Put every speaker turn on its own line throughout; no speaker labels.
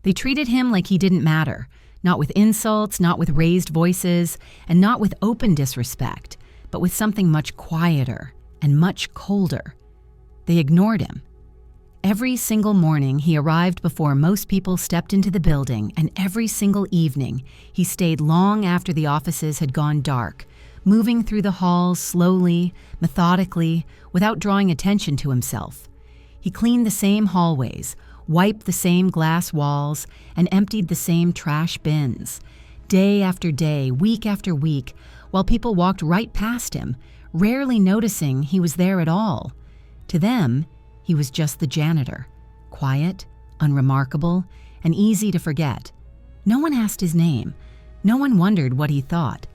They treated him like he didn't matter, not with insults, not with raised voices, and not with open disrespect, but with something much quieter and much colder. They ignored him. Every single morning he arrived before most people stepped into the building, and every single evening he stayed long after the offices had gone dark, moving through the halls slowly, methodically, without drawing attention to himself. He cleaned the same hallways, wiped the same glass walls, and emptied the same trash bins. Day after day, week after week, while people walked right past him, rarely noticing he was there at all. To them, he was just the janitor, quiet, unremarkable, and easy to forget. No one asked his name, no one wondered what he thought,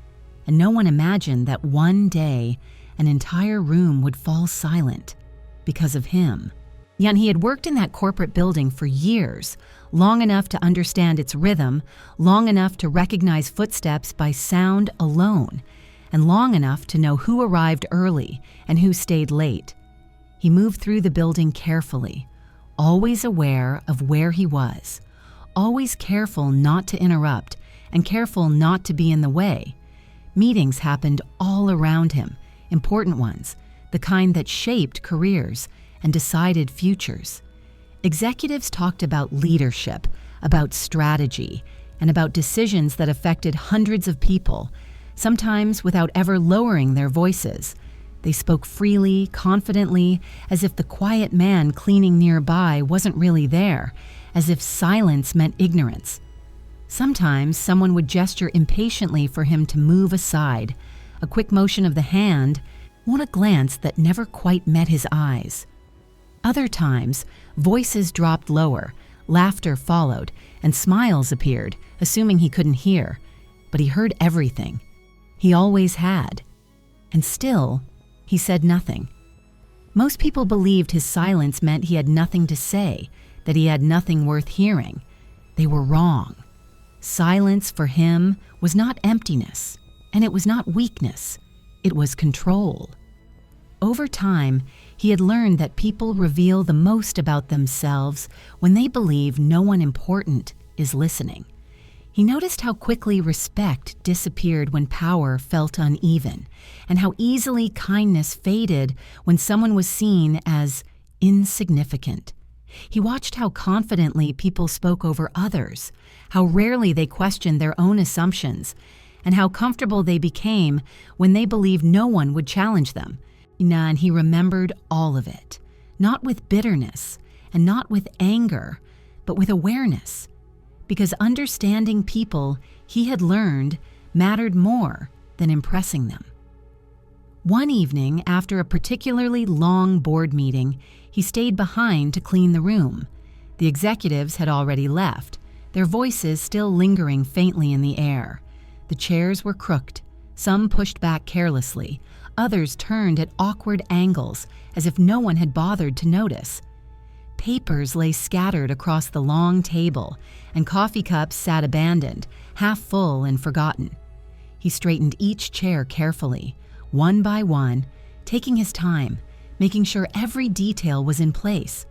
and no one imagined that one day an entire room would fall silent because of him. Yet he had worked in that corporate building for years, long enough to understand its rhythm, long enough to recognize footsteps by sound alone, and long enough to know who arrived early and who stayed late. He moved through the building carefully, always aware of where he was, always careful not to interrupt and careful not to be in the way. Meetings happened all around him, important ones, the kind that shaped careers and decided futures. Executives talked about leadership, about strategy, and about decisions that affected hundreds of people, sometimes without ever lowering their voices. They spoke freely, confidently, as if the quiet man cleaning nearby wasn't really there, as if silence meant ignorance. Sometimes someone would gesture impatiently for him to move aside, a quick motion of the hand, or a glance that never quite met his eyes. Other times, voices dropped lower, laughter followed, and smiles appeared, assuming he couldn't hear. But he heard everything. He always had. And still, he said nothing. Most people believed his silence meant he had nothing to say, that he had nothing worth hearing. They were wrong. Silence for him was not emptiness, and it was not weakness. It was control. Over time, he had learned that people reveal the most about themselves when they believe no one important is listening. He noticed how quickly respect disappeared when power felt uneven, and how easily kindness faded when someone was seen as insignificant. He watched how confidently people spoke over others, how rarely they questioned their own assumptions, and how comfortable they became when they believed no one would challenge them. And he remembered all of it, not with bitterness and not with anger, but with awareness, because understanding people, he had learned, mattered more than impressing them. One evening, after a particularly long board meeting, he stayed behind to clean the room. The executives had already left, their voices still lingering faintly in the air. The chairs were crooked, some pushed back carelessly, others turned at awkward angles as if no one had bothered to notice. Papers lay scattered across the long table, and coffee cups sat abandoned, half full and forgotten. He straightened each chair carefully, one by one, taking his time, making sure every detail was in place.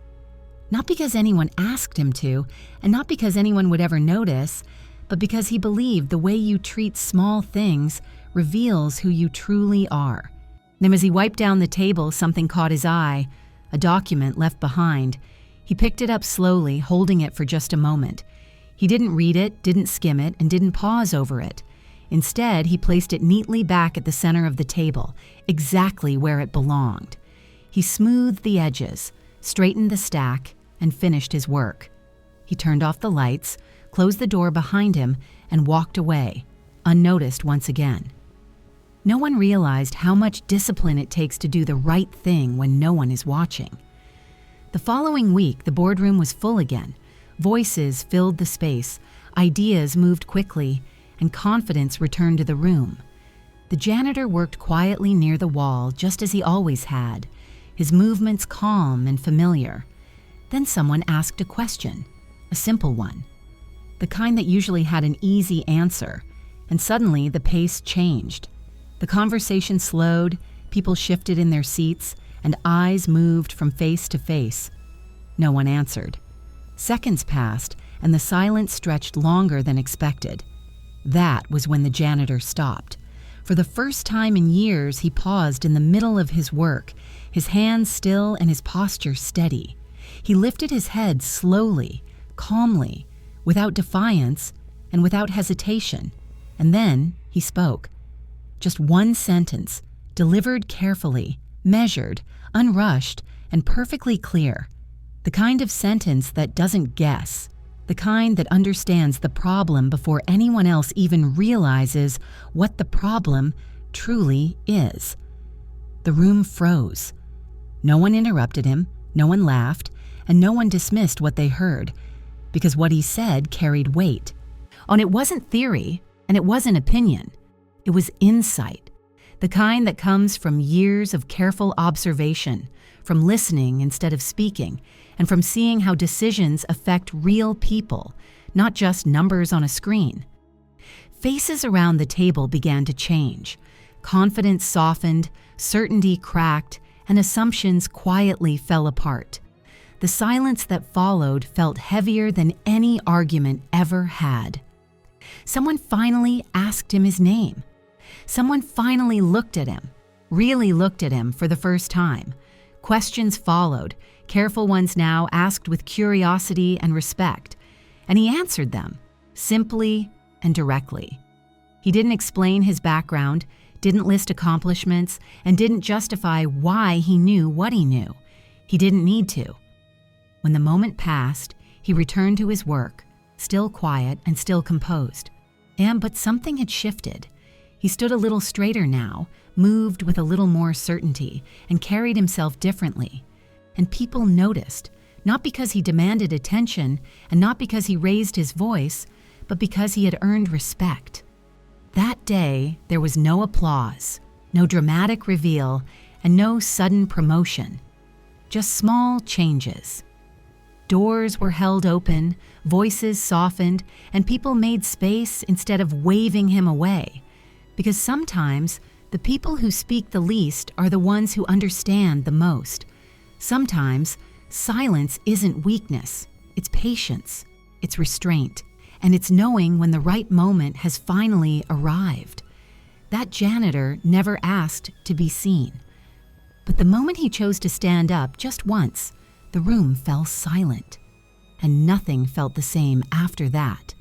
Not because anyone asked him to, and not because anyone would ever notice, but because he believed the way you treat small things reveals who you truly are. Then as he wiped down the table, something caught his eye, a document left behind. He picked it up slowly, holding it for just a moment. He didn't read it, didn't skim it, and didn't pause over it. Instead, he placed it neatly back at the center of the table, exactly where it belonged. He smoothed the edges, straightened the stack, and finished his work. He turned off the lights, closed the door behind him, and walked away, unnoticed once again. No one realized how much discipline it takes to do the right thing when no one is watching. The following week, the boardroom was full again. Voices filled the space, ideas moved quickly, and confidence returned to the room. The janitor worked quietly near the wall, just as he always had, his movements calm and familiar. Then someone asked a question, a simple one, the kind that usually had an easy answer, and suddenly the pace changed. The conversation slowed, people shifted in their seats, and eyes moved from face to face. No one answered. Seconds passed, and the silence stretched longer than expected. That was when the janitor stopped. For the first time in years, he paused in the middle of his work, his hands still and his posture steady. He lifted his head slowly, calmly, without defiance and without hesitation, and then he spoke. Just one sentence, delivered carefully, measured, unrushed, and perfectly clear. The kind of sentence that doesn't guess, the kind that understands the problem before anyone else even realizes what the problem truly is. The room froze. No one interrupted him, no one laughed, and no one dismissed what they heard, because what he said carried weight. And it wasn't theory, and it wasn't opinion. It was insight, the kind that comes from years of careful observation, from listening instead of speaking, and from seeing how decisions affect real people, not just numbers on a screen. Faces around the table began to change. Confidence softened, certainty cracked, and assumptions quietly fell apart. The silence that followed felt heavier than any argument ever had. Someone finally asked him his name. Someone finally looked at him, really looked at him for the first time. Questions followed, careful ones now asked with curiosity and respect, and he answered them, simply and directly. He didn't explain his background, didn't list accomplishments, and didn't justify why he knew what he knew. He didn't need to. When the moment passed, he returned to his work, still quiet and still composed. But something had shifted. He stood a little straighter now, moved with a little more certainty, and carried himself differently. And people noticed, not because he demanded attention and not because he raised his voice, but because he had earned respect. That day, there was no applause, no dramatic reveal, and no sudden promotion. Just small changes. Doors were held open, voices softened, and people made space instead of waving him away. Because sometimes, the people who speak the least are the ones who understand the most. Sometimes, silence isn't weakness, it's patience, it's restraint, and it's knowing when the right moment has finally arrived. That janitor never asked to be seen. But the moment he chose to stand up just once, the room fell silent, and nothing felt the same after that.